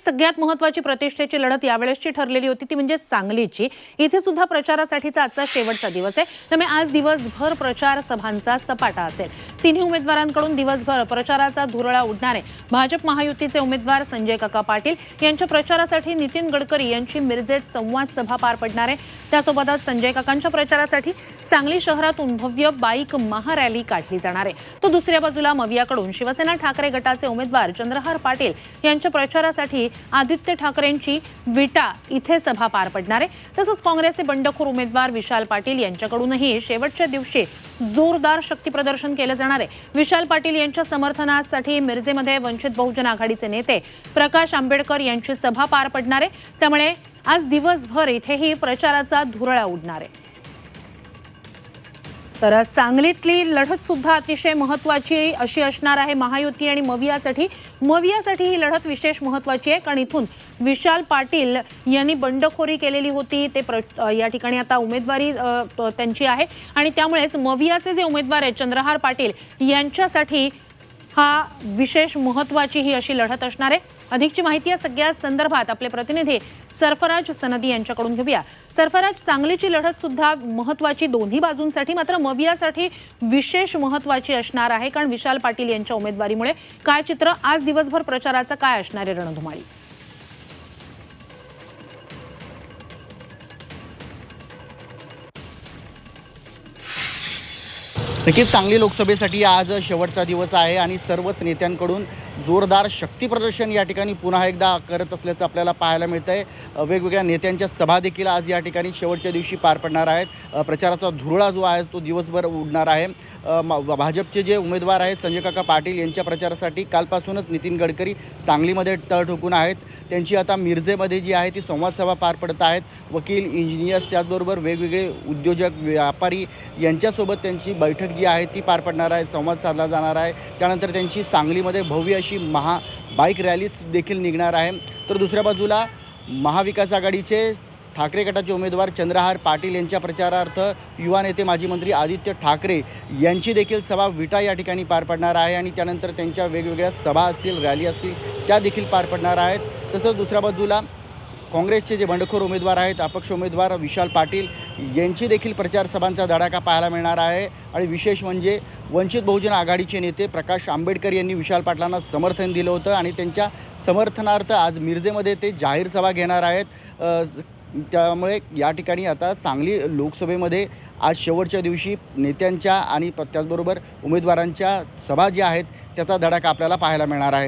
सगळ्यात महत्त्वाची प्रतिष्ठेची लढत यावेळेसची ठरलेली होती ती म्हणजे सांगलीची। इथे सुद्धा प्रचारासाठीचा आजचा शेवटचा दिवस आहे, त्यामुळे आज दिवसभर प्रचार सभांचा सपाटा असेल। तिन्ही उमेदवारांकडून दिवसभर प्रचाराचा धुरळा उडणार आहे। भाजप महायुतीचे उमेदवार संजय काका पाटील यांच्या प्रचारासाठी नितीन गडकरी यांची मिरजेत संवाद सभा पार पडणार आहे। त्यासोबतच संजय काकांच्या प्रचारासाठी सांगली शहरातून भव्य बाईक महारॅली काढली जाणार आहे। तो दुसऱ्या बाजूला मवियाकडून शिवसेना ठाकरे गटाचे उमेदवार चंद्रहार पाटील यांच्या प्रचारासाठी आदित्य ठाकरेंची विटा इथे सभा पार पडणार आहे। तसंच काँग्रेसचे बंडखोर उमेदवार विशाल पाटील यांच्याकडूनही शेवटच्या दिवशी जोरदार शक्ती प्रदर्शन केले जाणार आहे। विशाल पाटील यांच्या समर्थनासाठी मिरजेमध्ये वंचित बहुजन आघाडीचे नेते प्रकाश आंबेडकर यांची सभा पार पडणार आहे। त्यामुळे आज दिवसभर इथेही प्रचाराचा धुरळा उडणार आहे। तर सांगलीतली लढत सुद्धा अतिशय महत्त्वाची अशी असणार आहे महायुती आणि मवियासाठी। ही लढत विशेष महत्त्वाची आहे, कारण इथून विशाल पाटील यांनी बंडखोरी केलेली होती, ते या ठिकाणी आता उमेदवारी त्यांची आहे आणि त्यामुळेच मवियाचे जे उमेदवार आहेत चंद्रहार पाटील यांच्यासाठी हा विशेष महत्त्वाची ही अशी लढत असणार आहे। अधिकची माहिती या सगळ्या संदर्भात आपले प्रतिनिधी सरफराज सनदी यांच्याकडून घेऊया। सरफराज, सांगलीची लढत सुद्धा महत्त्वाची दोन्ही बाजूंसाठी, मात्र मवियासाठी विशेष महत्त्वाची असणार आहे, कारण विशाल पाटील यांच्या उमेदवारीमुळे काय चित्र आज दिवसभर प्रचाराचं काय असणार आहे रणधुमाळी? नक्कीच सांगली लोकसभेसाठी आज शेवटचा दिवस आहे आणि सर्वच नेत्यांकडून जोरदार शक्ती प्रदर्शन या ठिकाणी पुन्हा एकदा करत असल्याचं आपल्याला पाहायला मिळतंय। वेगवेगळ्या नेत्यांच्या सभा देखील आज या ठिकाणी शेवटच्या दिवशी पार पडणार आहेत। प्रचाराचा धुरळा जो आहे तो दिवसभर उडणार आहे। भाजपचे जे उमेदवार आहेत संजय काका पाटील यांच्या प्रचारासाठी कालपासूनच नितीन गडकरी सांगलीमध्ये तळ ठोकून आहेत। त्यांची आता मिरजेमध्ये जी आहे ती संवाद सभा पार पडत आहेत। वकील, इंजिनियर्स, त्याचबरोबर वेगवेगळे उद्योजक, व्यापारी यांच्यासोबत त्यांची बैठक जी आहे ती पार पडणार आहे, संवाद साधला जाणार आहे। त्यानंतर त्यांची सांगलीमध्ये भव्य अशी बाईक रॅली देखील निघणार आहे। तर दुसऱ्या बाजूला महाविकास आघाडीचे ठाकरे गटाचे उमेदवार चंद्रहार पाटील यांच्या प्रचारार्थ युवा नेते माजी मंत्री आदित्य ठाकरे यांची देखील सभा विटा या ठिकाणी पार पडणार आहे आणि त्यानंतर त्यांच्या वेगवेगळ्या सभा असतील, रॅली असतील त्या देखील पार पडणार आहेत। तसंच दुसऱ्या बाजूला काँग्रेसचे जे बंडखोर उमेदवार आहेत, अपक्ष उमेदवार विशाल पाटील यांची देखील प्रचार सभांचा धडाका पाहायला मिळणार आहे। आणि विशेष म्हणजे वंचित बहुजन आघाडीचे नेते प्रकाश आंबेडकर यांनी विशाल पाटलांना समर्थन दिलं होतं आणि त्यांच्या समर्थनार्थ आज मिरजेमध्ये ते जाहीर सभा घेणार आहेत। त्यामुळे या ठिकाणी आता सांगली लोकसभेमध्ये आज शेवटच्या दिवशी नेत्यांच्या आणि त्याचबरोबर उमेदवारांच्या सभा ज्या आहेत त्याचा धडाका आपल्याला पाहायला मिळणार आहे।